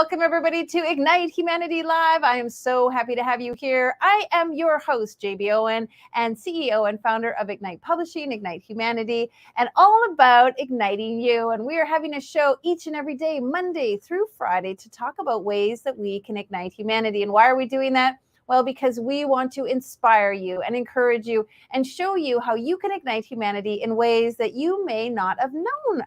welcome everybody to Ignite Humanity Live. I am so happy to have you here. I am your host, JB Owen, and CEO and founder of Ignite Publishing, Ignite Humanity, and all about igniting you. And we are having a show each and every day, Monday through Friday, to talk about ways that we can ignite humanity. And why are we doing that? Well, because we want to inspire you and encourage you and show you how you can ignite humanity in ways that you may not have known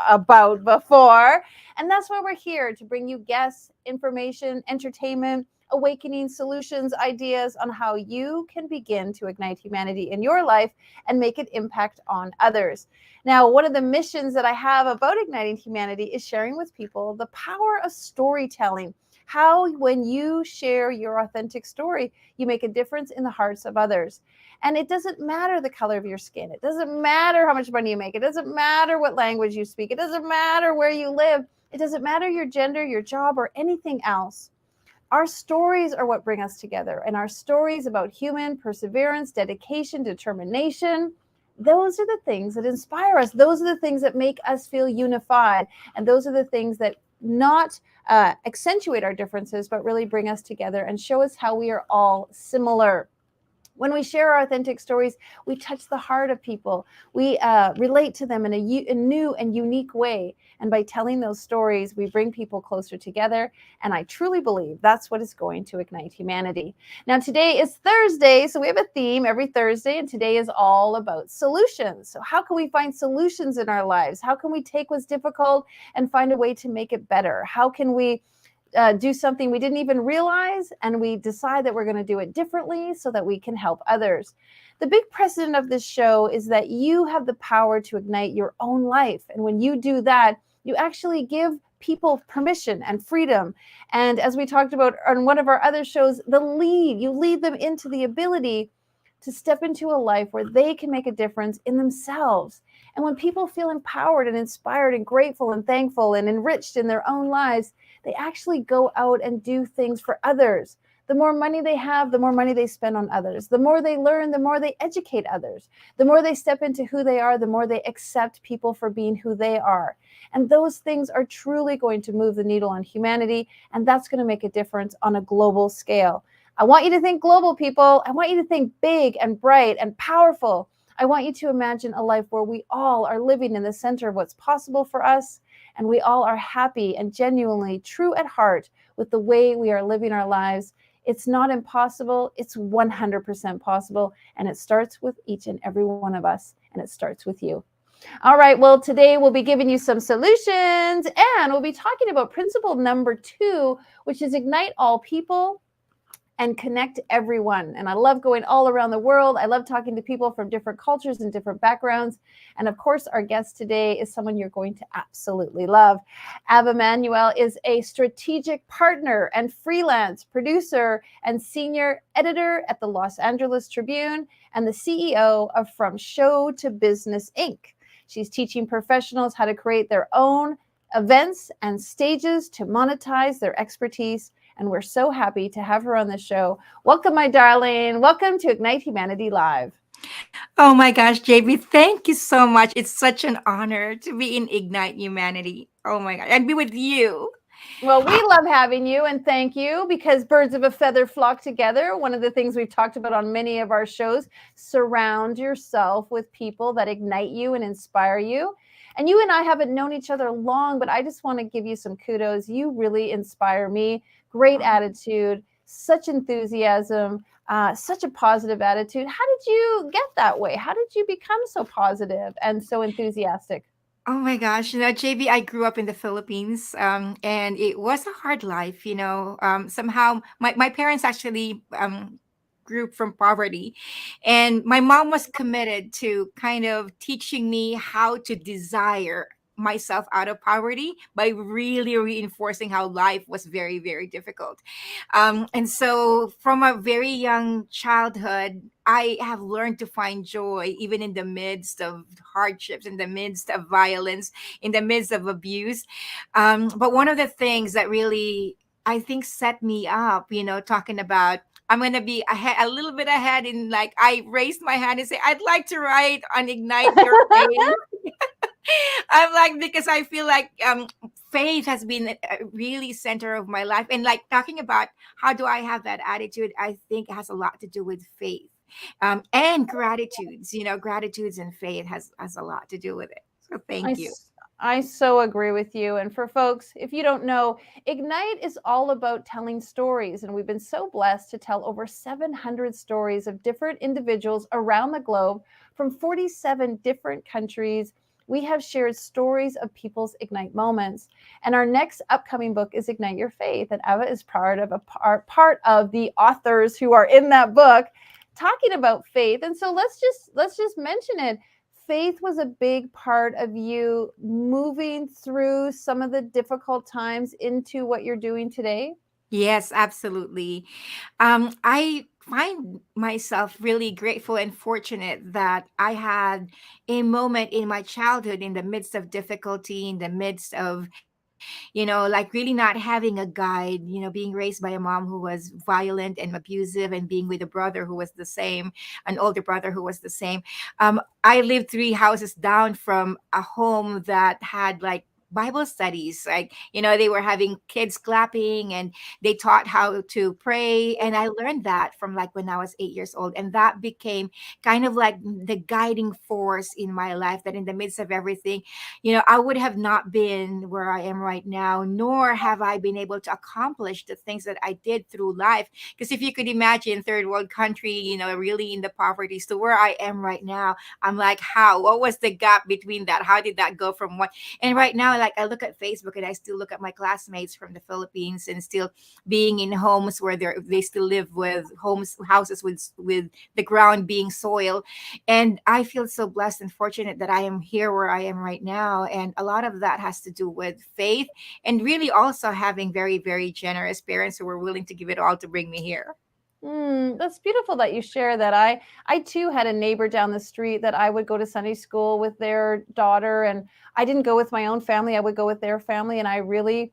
about before. And that's why we're here, to bring you guests, information, entertainment, awakening, solutions, ideas on how you can begin to ignite humanity in your life and make an impact on others. Now, one of the missions that I have about igniting humanity is sharing with people the power of storytelling. How, when you share your authentic story, you make a difference in the hearts of others. And it doesn't matter the color of your skin. It doesn't matter how much money you make. It doesn't matter what language you speak. It doesn't matter where you live. It doesn't matter your gender, your job, or anything else. Our stories are what bring us together. And our stories about human perseverance, dedication, determination, those are the things that inspire us. Those are the things that make us feel unified. And those are the things that not accentuate our differences, but really bring us together and show us how we are all similar. When we share our authentic stories, we touch the heart of people. We relate to them in a new and unique way. And by telling those stories, we bring people closer together. And I truly believe that's what is going to ignite humanity. Now, today is Thursday, so we have a theme every Thursday, and today is all about solutions. So how can we find solutions in our lives? How can we take what's difficult and find a way to make it better? How can we do something we didn't even realize, and we decide that we're going to do it differently so that we can help others? The big precedent of this show is that you have the power to ignite your own life. And when you do that, you actually give people permission and freedom. And as we talked about on one of our other shows, you lead them into the ability to step into a life where they can make a difference in themselves. And when people feel empowered and inspired and grateful and thankful and enriched in their own lives, they actually go out and do things for others. The more money they have, the more money they spend on others. The more they learn, the more they educate others. The more they step into who they are, the more they accept people for being who they are. And those things are truly going to move the needle on humanity, and that's going to make a difference on a global scale. I want you to think global, people. I want you to think big and bright and powerful. I want you to imagine a life where we all are living in the center of what's possible for us, and we all are happy and genuinely true at heart with the way we are living our lives. It's not impossible. It's 100% possible, and it starts with each and every one of us, and it starts with you. All right, well, today we'll be giving you some solutions, and we'll be talking about principle number 2, which is ignite all people and connect everyone. And I love going all around the world. I love talking to people from different cultures and different backgrounds. And of course, our guest today is someone you're going to absolutely love. Manuel is a strategic partner and freelance producer and senior editor at the Los Angeles Tribune and the CEO of From Show to Business Inc. She's teaching professionals how to create their own events and stages to monetize their expertise. And we're so happy to have her on the show. Welcome, my darling. Welcome to Ignite Humanity Live. Oh my gosh, JB, thank you so much. It's such an honor to be in Ignite Humanity. Oh my God, and be with you. Well, we love having you, and thank you, because birds of a feather flock together. One of the things we've talked about on many of our shows, surround yourself with people that ignite you and inspire you. And you and I haven't known each other long, but I just want to give you some kudos. You really inspire me. Great attitude, such enthusiasm, such a positive attitude. How did you get that way? How did you become so positive and so enthusiastic? Oh my gosh, JB, I grew up in the Philippines, and it was a hard life. Somehow my parents actually grew from poverty, and my mom was committed to kind of teaching me how to desire myself out of poverty by really reinforcing how life was very, very difficult. And so from a very young childhood, I have learned to find joy even in the midst of hardships, in the midst of violence, in the midst of abuse. But one of the things that really, I think, set me up, talking about I'm gonna be ahead, a little bit ahead in, like, I raised my hand and say I'd like to write on Ignite Your Faith. I'm like, because I feel like faith has been a really center of my life. And like talking about how do I have that attitude, I think it has a lot to do with faith, and gratitudes. Gratitudes and faith has a lot to do with it. So I, thank you. s- I so agree with you. And for folks, if you don't know, Ignite is all about telling stories. And we've been so blessed to tell over 700 stories of different individuals around the globe from 47 different countries. We have shared stories of people's Ignite moments. And our next upcoming book is Ignite Your Faith. And Eva is part of the authors who are in that book talking about faith. And so let's just mention it. Faith was a big part of you moving through some of the difficult times into what you're doing today? Yes, absolutely. I find myself really grateful and fortunate that I had a moment in my childhood in the midst of difficulty, in the midst of, like really not having a guide, being raised by a mom who was violent and abusive, and being with a brother who was the same, an older brother who was the same. I lived 3 houses down from a home that had like Bible studies. Like, they were having kids clapping, and they taught how to pray. And I learned that from like when I was 8 years old. And that became kind of like the guiding force in my life, that in the midst of everything, I would have not been where I am right now, nor have I been able to accomplish the things that I did through life. Because if you could imagine third world country, really in the poverty, to where I am right now, I'm like, how? What was the gap between that? How did that go from one? And right now, like I look at Facebook and I still look at my classmates from the Philippines, and still being in homes where they still live with houses with the ground being soil. And I feel so blessed and fortunate that I am here where I am right now. And a lot of that has to do with faith, and really also having very, very generous parents who were willing to give it all to bring me here. That's beautiful that you share that. I too had a neighbor down the street that I would go to Sunday school with their daughter, and I didn't go with my own family. I would go with their family, and I really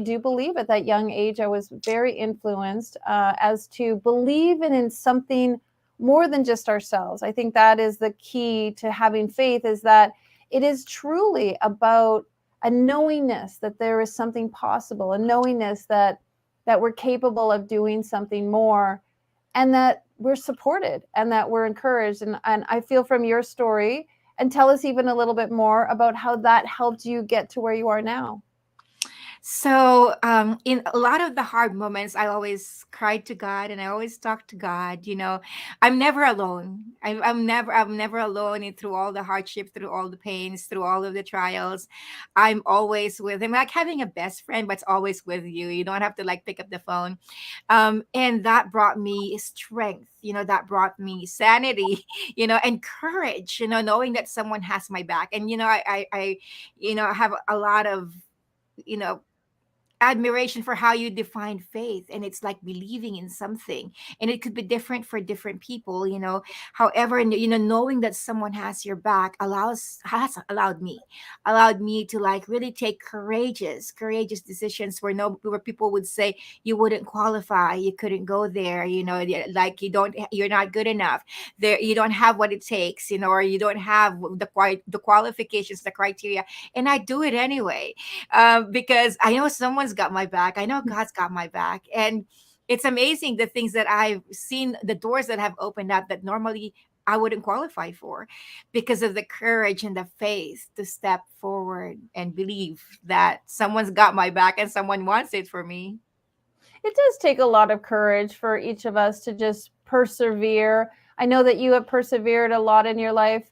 do believe at that young age I was very influenced as to believe in something more than just ourselves. I think that is the key to having faith, is that it is truly about a knowingness that there is something possible, a knowingness that we're capable of doing something more, and that we're supported and that we're encouraged. And I feel from your story, and tell us even a little bit more about how that helped you get to where you are now. So, in a lot of the hard moments, I always cried to God, and I always talked to God. I'm never alone. I'm never alone through all the hardship, through all the pains, through all of the trials. I'm always with Him, like having a best friend, but it's always with you. You don't have to like pick up the phone. And that brought me strength. That brought me sanity. And courage. Knowing that someone has my back, and I have a lot of you know admiration for how you define faith, and it's like believing in something, and it could be different for different people. However, knowing that someone has your back has allowed me to like really take courageous decisions where no where people would say you wouldn't qualify, you couldn't go there, like you're not good enough, there you don't have what it takes, or you don't have the qualifications, the criteria, and I do it anyway, because I know someone's got my back. I know God's got my back. And it's amazing the things that I've seen, the doors that have opened up that normally I wouldn't qualify for, because of the courage and the faith to step forward and believe that someone's got my back and someone wants it for me. It does take a lot of courage for each of us to just persevere. I know that you have persevered a lot in your life.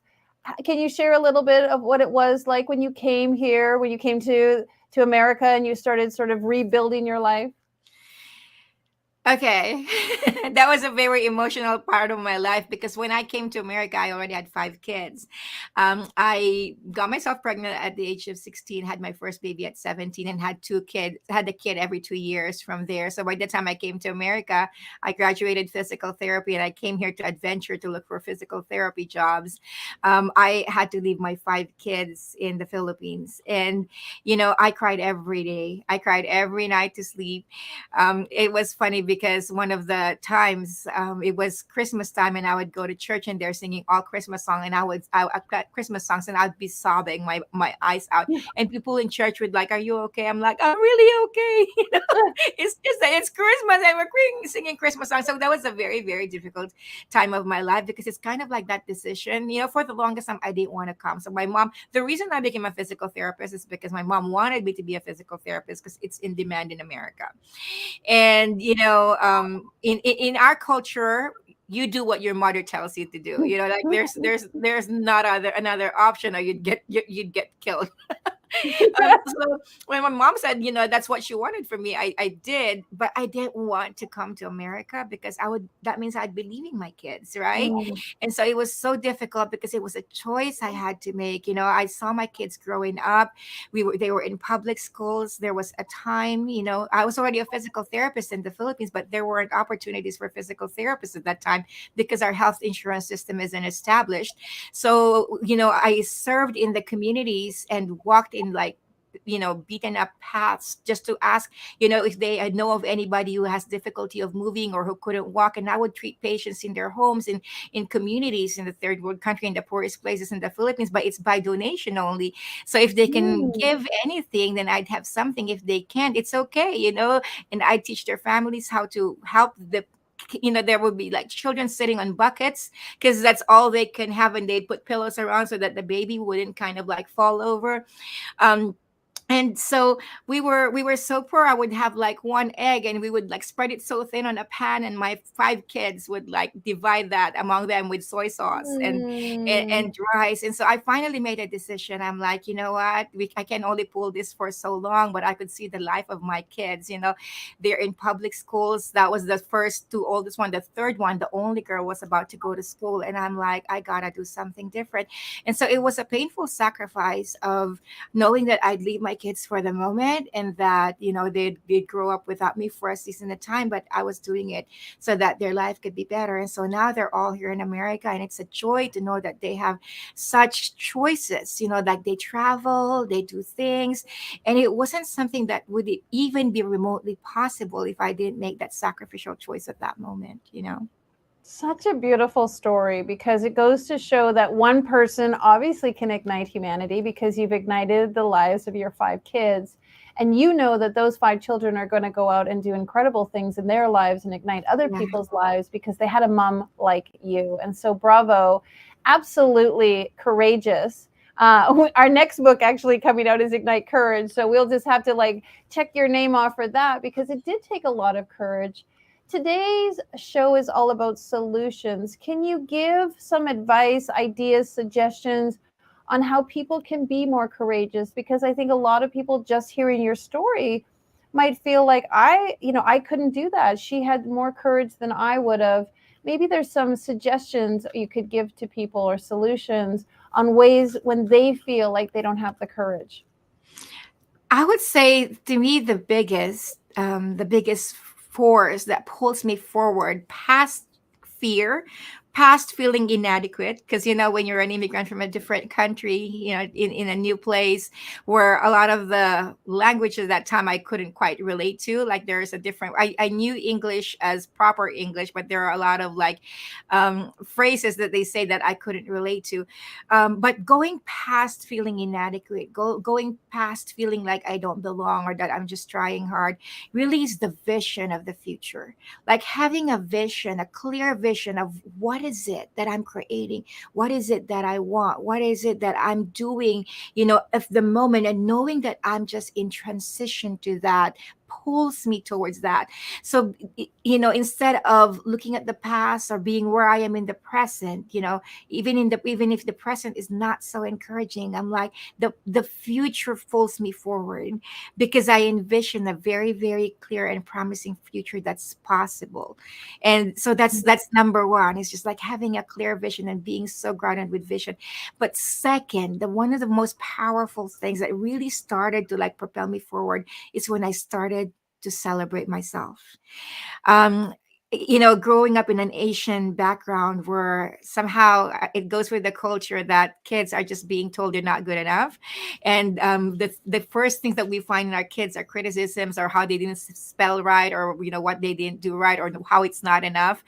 Can you share a little bit of what it was like when you came here, when you came to America and you started sort of rebuilding your life? Okay. That was a very emotional part of my life, because when I came to America, I already had 5 kids. I got myself pregnant at the age of 16, had my first baby at 17, and had 2 kids, had a kid every 2 years from there. So by the time I came to America, I graduated physical therapy, and I came here to adventure to look for physical therapy jobs. I had to leave my 5 kids in the Philippines. And, I cried every day. I cried every night to sleep. It was funny because one of the times it was Christmas time, and I would go to church and they're singing all Christmas songs, and I got Christmas songs, and I'd be sobbing my eyes out, and people in church would like, "Are you okay?" I'm like, "I'm really okay." It's just that it's Christmas and we're singing Christmas songs. So that was a very, very difficult time of my life because it's kind of like that decision. For the longest time, I didn't want to come. So my mom, the reason I became a physical therapist is because my mom wanted me to be a physical therapist because it's in demand in America. And, in our culture, you do what your mother tells you to do. Like there's not another option, or you'd get killed. So when my mom said, that's what she wanted from me, I did, but I didn't want to come to America because that means I'd be leaving my kids, right? Mm, And so it was so difficult because it was a choice I had to make. I saw my kids growing up. They were in public schools. There was a time, I was already a physical therapist in the Philippines, but there weren't opportunities for physical therapists at that time because our health insurance system isn't established. So, I served in the communities and walked in like, beaten up paths just to ask, if they know of anybody who has difficulty of moving or who couldn't walk. And I would treat patients in their homes, in communities in the third world country, in the poorest places in the Philippines, but it's by donation only. So if they can mm, give anything, then I'd have something. If they can't, it's okay, and I teach their families how to help there would be like children sitting on buckets because that's all they can have, and they'd put pillows around so that the baby wouldn't kind of like fall over. um and so we were so poor. I would have like one egg, and we would like spread it so thin on a pan, and my five kids would like divide that among them with soy sauce mm. and rice. And so I finally made a decision. I'm like, you know what, I can only pull this for so long, but I could see the life of my kids. They're in public schools. That was the first two oldest one. The third one, the only girl, was about to go to school, and I'm like, I gotta do something different. And so it was a painful sacrifice of knowing that I'd leave my kids for the moment, and that they'd grow up without me for a season at a time, but I was doing it so that their life could be better. And so now they're all here in America, and it's a joy to know that they have such choices, like they travel, they do things, and it wasn't something that would even be remotely possible if I didn't make that sacrificial choice at that moment. Such a beautiful story because it goes to show that one person obviously can ignite humanity because you've ignited the lives of your five kids. And you know that those five children are going to go out and do incredible things in their lives and ignite other Yeah. people's lives because they had a mom like you. And so, bravo, absolutely courageous. Our next book actually coming out is Ignite Courage. So we'll just have to like check your name off for that because it did take a lot of courage. Today's show is all about solutions. Can you give some advice, ideas, suggestions on how people can be more courageous? Because I think a lot of people just hearing your story might feel like I couldn't do that. She had more courage than I would have. Maybe there's some suggestions you could give to people or solutions on ways when they feel like they don't have the courage. I would say, to me, the biggest force that pulls me forward past fear, past feeling inadequate, because when you're an immigrant from a different country, in a new place where a lot of the language at that time I couldn't quite relate to. Like there's a different, I knew English as proper English, but there are a lot of like phrases that they say that I couldn't relate to. But going past feeling inadequate, going past feeling like I don't belong or that I'm just trying hard, really is the vision of the future. Like having a vision, a clear vision of what is it that I'm creating, what is it that I want, what is it that I'm doing, of the moment, and knowing that I'm just in transition to that pulls me towards that. So instead of looking at the past or being where I am in the present, even if the present is not so encouraging, I'm like, the future pulls me forward because I envision a very, very clear and promising future that's possible. And so that's number one. It's just like having a clear vision and being so grounded with vision. But second, the one of the most powerful things that really started to like propel me forward is when I started to celebrate myself. um growing up in an Asian background where somehow it goes with the culture that kids are just being told they're not good enough. And the first things that we find in our kids are criticisms, or how they didn't spell right, or, what they didn't do right, or how it's not enough.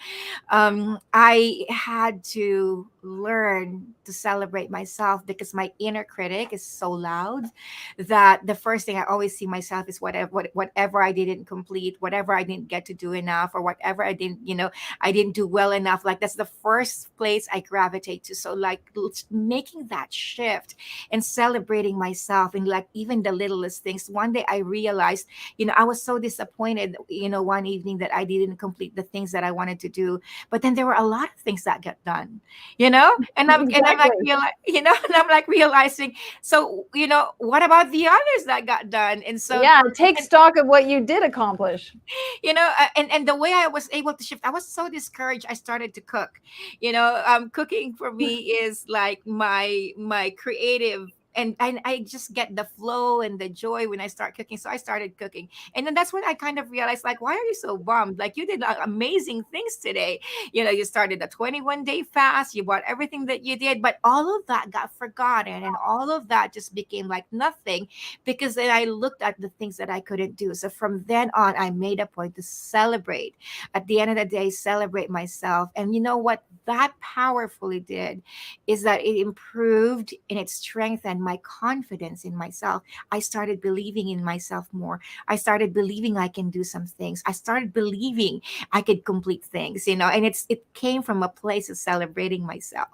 I had to learn to celebrate myself because my inner critic is so loud that the first thing I always see myself is whatever I didn't complete, whatever I didn't get to do enough, or whatever I didn't do well enough. Like, that's the first place I gravitate to. So, like, making that shift and celebrating myself in, like, even the littlest things. One day I realized, I was so disappointed, one evening, that I didn't complete the things that I wanted to do. But then there were a lot of things that got done, and I'm like, Exactly. and I'm like realizing, so, what about the others that got done? And so, Yeah, take and, stock of what you did accomplish. and the way I was able to shift, I was so discouraged. I started to cook. Cooking for me is like my creative. And I just get the flow and the joy when I start cooking. So I started cooking. And then that's when I kind of realized, like, why are you so bummed? Like, you did, like, amazing things today. You started a 21-day fast, you bought everything that you did, but all of that got forgotten, and all of that just became like nothing, because then I looked at the things that I couldn't do. So from then on, I made a point to celebrate. At the end of the day, celebrate myself. And you know what that powerfully did is that it improved and it strengthened my confidence in myself. I started believing in myself more. I started believing I can do some things. I started believing I could complete things, and it came from a place of celebrating myself.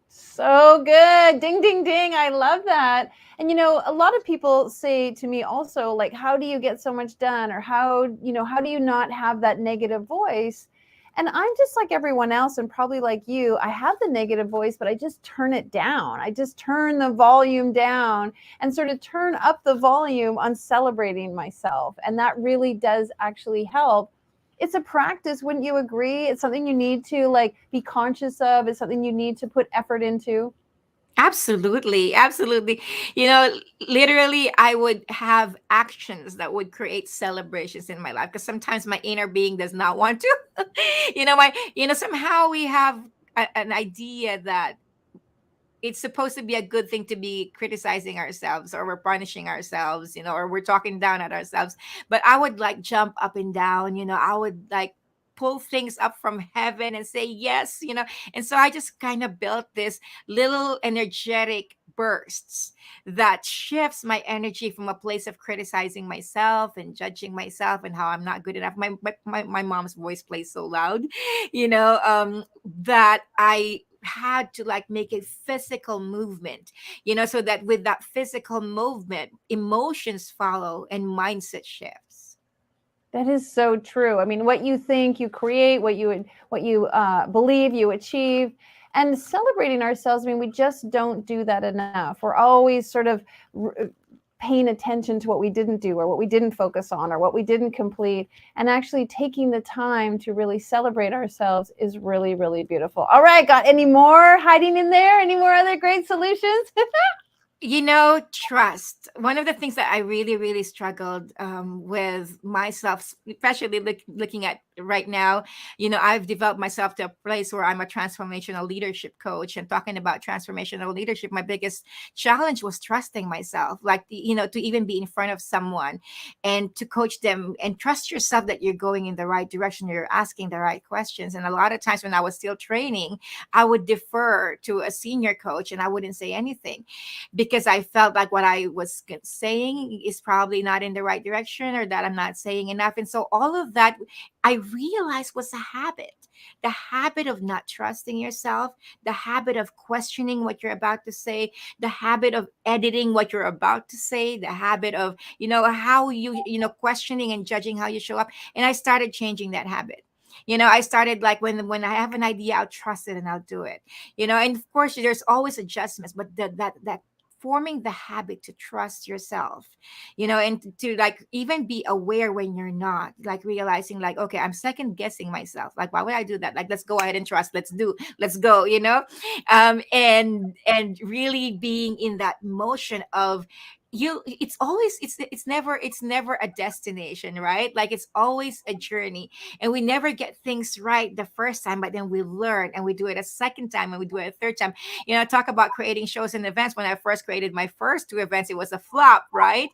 So good. Ding, ding, ding. I love that. And a lot of people say to me also, like, how do you get so much done? Or how do you not have that negative voice? And I'm just like everyone else, and probably like you, I have the negative voice, but I just turn it down. I just turn the volume down and sort of turn up the volume on celebrating myself. And that really does actually help. It's a practice, wouldn't you agree? It's something you need to like be conscious of. It's something you need to put effort into. Absolutely, absolutely. You know, literally, I would have actions that would create celebrations in my life, because sometimes my inner being does not want to. Somehow we have an idea that it's supposed to be a good thing to be criticizing ourselves, or we're punishing ourselves, or we're talking down at ourselves. But I would, like, jump up and down, I would, like, pull things up from heaven and say yes. And so I just kind of built this little energetic bursts that shifts my energy from a place of criticizing myself and judging myself and how I'm not good enough. My mom's voice plays so loud, that I had to, like, make a physical movement, so that with that physical movement, emotions follow and mindset shifts. That is so true. I mean, what you think, you create. What you believe, you achieve. And celebrating ourselves. I mean, we just don't do that enough. We're always sort of paying attention to what we didn't do, or what we didn't focus on, or what we didn't complete. And actually taking the time to really celebrate ourselves is really, really beautiful. All right, got any more hiding in there? Any more other great solutions? Trust. One of the things that I really, really struggled with myself, especially looking at right now, I've developed myself to a place where I'm a transformational leadership coach. And talking about transformational leadership, my biggest challenge was trusting myself, like, to even be in front of someone and to coach them, and trust yourself that you're going in the right direction, you're asking the right questions. And a lot of times when I was still training, I would defer to a senior coach and I wouldn't say anything, because I felt like what I was saying is probably not in the right direction, or that I'm not saying enough. And so all of that, I realized, was a habit. The habit of not trusting yourself, the habit of questioning what you're about to say, the habit of editing what you're about to say, the habit of, how questioning and judging how you show up. And I started changing that habit. I started, like, when I have an idea, I'll trust it and I'll do it. And of course there's always adjustments, but that forming the habit to trust yourself, and to, like, even be aware when you're not, like, realizing, like, okay, I'm second guessing myself, like, why would I do that? Like, let's go ahead and trust, let's go, and really being in that motion of, it's always it's never a destination, right? Like it's always a journey, and we never get things right the first time, but then we learn and we do it a second time and we do it a third time. Talk about creating shows and events. When I first created my first two events, it was a flop, right?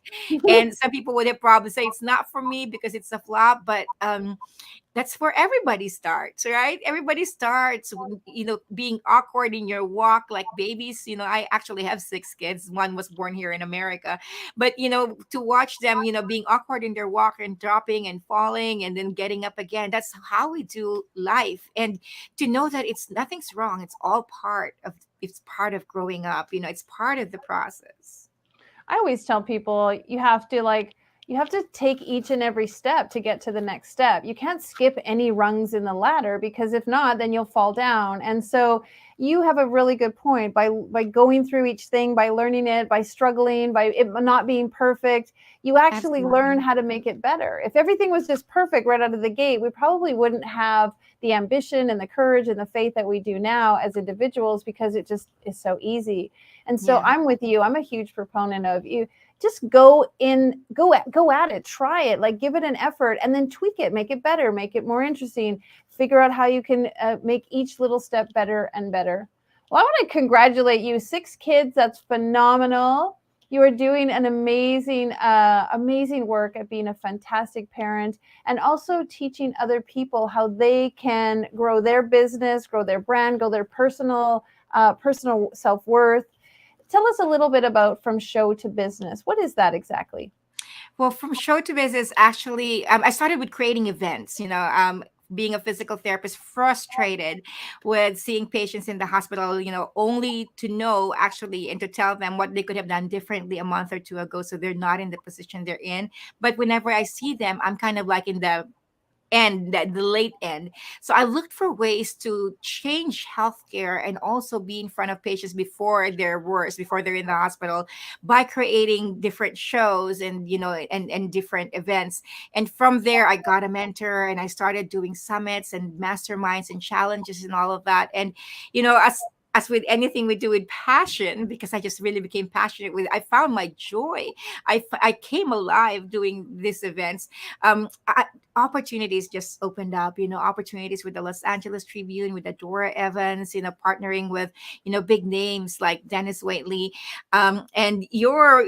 And some people would have probably say it's not for me because it's a flop, but that's where everybody starts, right? Everybody starts, being awkward in your walk like babies. I actually have six kids. One was born here in America. But, to watch them, being awkward in their walk and dropping and falling and then getting up again, that's how we do life. And to know that it's nothing's wrong, it's part of growing up, it's part of the process. I always tell people you have to take each and every step to get to the next step. You can't skip any rungs in the ladder, because if not, then you'll fall down. And so you have a really good point. By going through each thing, by learning it, by struggling, by it not being perfect, you actually learn Absolutely. how to make it better. If everything was just perfect right out of the gate, we probably wouldn't have the ambition and the courage and the faith that we do now as individuals, because it just is so easy. And so Yeah. I'm with you. I'm a huge proponent of you just go at it, try it, like give it an effort, and then tweak it, make it better, make it more interesting, figure out how you can make each little step better and better. Well, I want to congratulate you. 6 kids, that's phenomenal. You are doing an amazing work at being a fantastic parent, and also teaching other people how they can grow their business, grow their brand, grow their personal self-worth. Tell us a little bit about From Show to Business. What is that exactly? Well, from show to business, actually, I started with creating events. Being a physical therapist, frustrated with seeing patients in the hospital, only to know actually and to tell them what they could have done differently a month or two ago, so they're not in the position they're in. But whenever I see them, I'm kind of like in the end, the late end. So I looked for ways to change healthcare and also be in front of patients before they're worse, before they're in the hospital, by creating different shows and and different events. And from there, I got a mentor and I started doing summits and masterminds and challenges and all of that. And as with anything we do with passion, because I just really became passionate with it, I found my joy. I came alive doing these events. Opportunities just opened up, opportunities with the Los Angeles Tribune, with Adora Evans, partnering with big names like Dennis Waitley, and your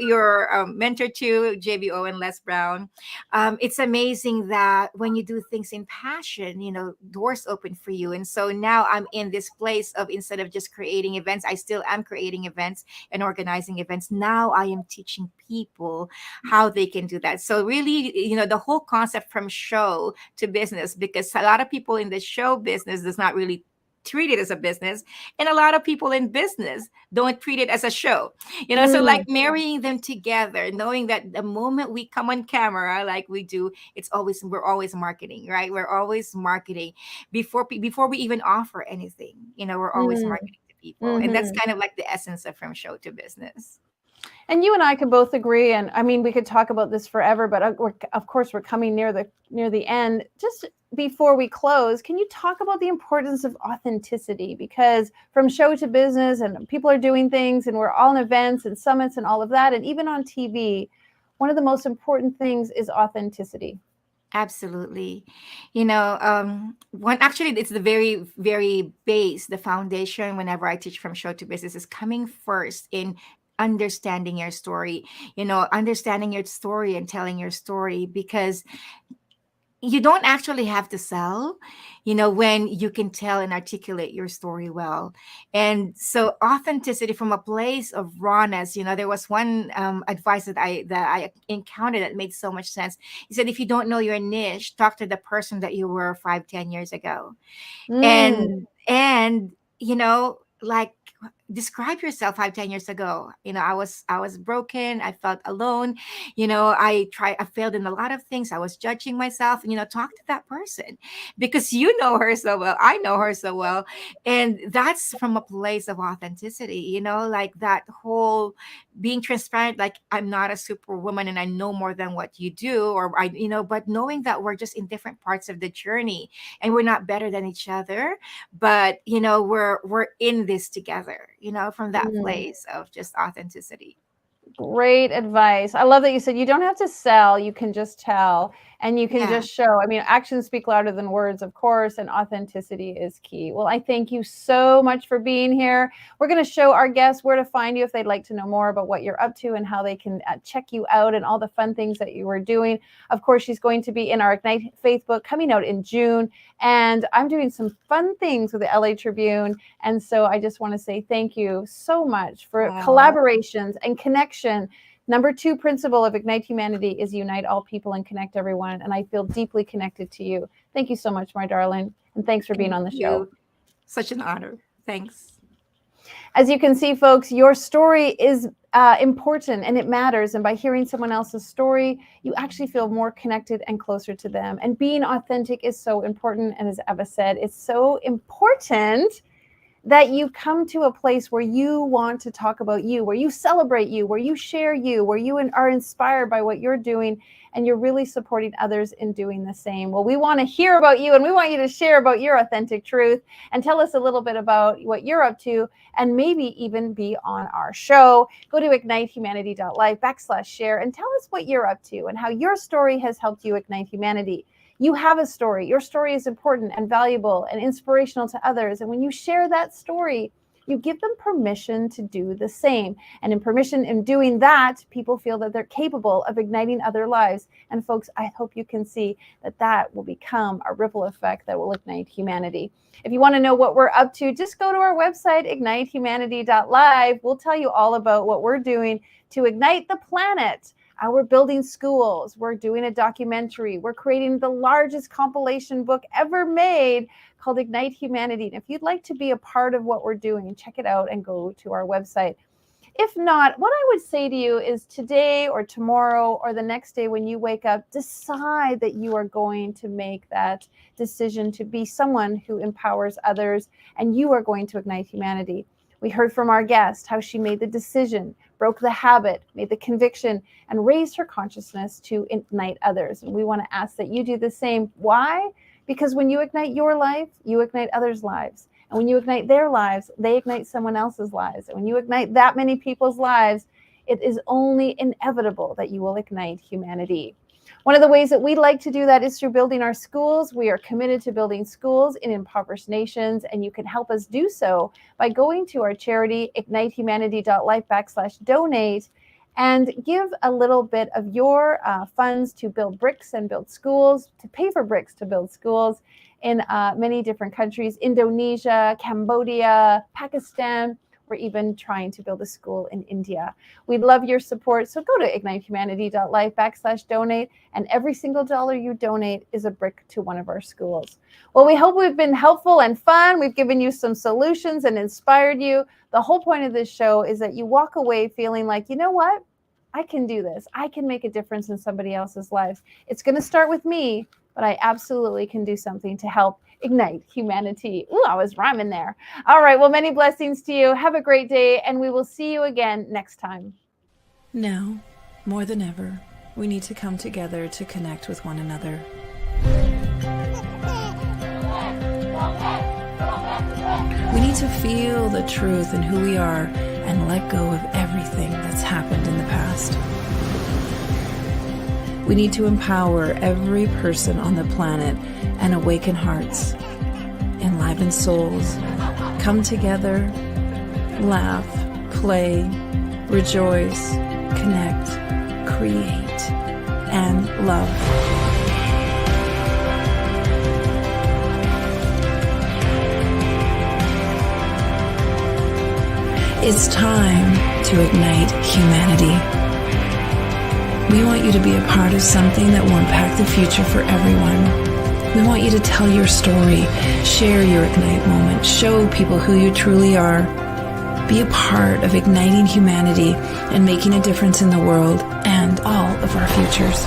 mentor too, JBO and Les Brown. It's amazing that when you do things in passion, doors open for you. And so now I'm in this place of, instead of just creating events, I still am creating events and organizing events. Now I am teaching people how they can do that. So really, the whole concept from show to business, because a lot of people in the show business does not really treat it as a business, and a lot of people in business don't treat it as a show. So like Mm, marrying them together, knowing that the moment we come on camera like we do, we're always marketing, right? We're always marketing before we even offer anything. We're always mm, marketing to people, and that's mhm. kind of like the essence of from show to business. And you and I can both agree, and I mean, we could talk about this forever, but of course, we're coming near the end. Just before we close, can you talk about the importance of authenticity? Because from show to business, and people are doing things, and we're all in events and summits and all of that, and even on TV, one of the most important things is authenticity. Absolutely. One actually, it's the very, very base, the foundation. Whenever I teach from show to business, is coming first in understanding your story, understanding your story and telling your story, because you don't actually have to sell, when you can tell and articulate your story well. And so authenticity from a place of rawness. There was one advice that I encountered that made so much sense. He said, if you don't know your niche, talk to the person that you were 5, 10 years ago. Mm, And like, describe yourself 5, 10 years ago. I was broken, I felt alone. I failed in a lot of things, I was judging myself. Talk to that person, because you know her so well, I know her so well. And that's from a place of authenticity, like that whole being transparent, like, I'm not a superwoman and I know more than what you do, or but knowing that we're just in different parts of the journey, and we're not better than each other, but we're in this together, from that mm. place of just authenticity. Great advice. I love that you said you don't have to sell, you can just tell and you can Yeah. just show. I mean, actions speak louder than words, of course, and authenticity is key. Well, I thank you so much for being here. We're going to show our guests where to find you if they'd like to know more about what you're up to and how they can check you out and all the fun things that you were doing. Of course, she's going to be in our Ignite Facebook coming out in June. And I'm doing some fun things with the LA Tribune. And so I just want to say thank you so much for collaborations and connection. Number 2 principle of Ignite Humanity is unite all people and connect everyone. And I feel deeply connected to you. Thank you so much, my darling. And thanks for being on the show. Such an honor. Thanks. As you can see, folks, your story is important and it matters. And by hearing someone else's story, you actually feel more connected and closer to them. And being authentic is so important. And as Eva said, it's so important that you come to a place where you want to talk about you, where you celebrate you, where you share you, where you are inspired by what you're doing, and you're really supporting others in doing the same. Well, we want to hear about you, and we want you to share about your authentic truth and tell us a little bit about what you're up to, and maybe even be on our show. Go to ignitehumanity.life/share and tell us what you're up to and how your story has helped you ignite humanity. You have a story. Your story is important and valuable and inspirational to others. And when you share that story, you give them permission to do the same. And in doing that, people feel that they're capable of igniting other lives. And folks, I hope you can see that that will become a ripple effect that will ignite humanity. If you want to know what we're up to, just go to our website, ignitehumanity.live. We'll tell you all about what we're doing to ignite the planet. We're building schools. We're doing a documentary. We're creating the largest compilation book ever made called Ignite Humanity. And if you'd like to be a part of what we're doing, check it out and go to our website. If not, what I would say to you is today or tomorrow or the next day when you wake up, decide that you are going to make that decision to be someone who empowers others, and you are going to ignite humanity. We heard from our guest how she made the decision, broke the habit, made the conviction, and raised her consciousness to ignite others. And we want to ask that you do the same. Why? Because when you ignite your life, you ignite others' lives. And when you ignite their lives, they ignite someone else's lives. And when you ignite that many people's lives, it is only inevitable that you will ignite humanity. One of the ways that we like to do that is through building our schools. We are committed to building schools in impoverished nations, and you can help us do so by going to our charity, ignitehumanity.life/donate, and give a little bit of your funds to build bricks and build schools, to pay for bricks to build schools in many different countries, Indonesia, Cambodia, Pakistan. We're even trying to build a school in India. We'd love your support. So go to ignitehumanity.life/donate, and every single dollar you donate is a brick to one of our schools. Well, we hope we've been helpful and fun. We've given you some solutions and inspired you. The whole point of this show is that you walk away feeling like, you know what? I can do this. I can make a difference in somebody else's lives. It's going to start with me, but I absolutely can do something to help ignite humanity. Ooh, I was rhyming there. All right. Well, many blessings to you. Have a great day, and we will see you again next time. Now, more than ever, we need to come together to connect with one another. We need to feel the truth in who we are and let go of everything that's happened in the past. We need to empower every person on the planet and awaken hearts, enliven souls, come together, laugh, play, rejoice, connect, create, and love. It's time to ignite humanity. We want you to be a part of something that will impact the future for everyone. We want you to tell your story, share your Ignite moment, show people who you truly are. Be a part of igniting humanity and making a difference in the world and all of our futures.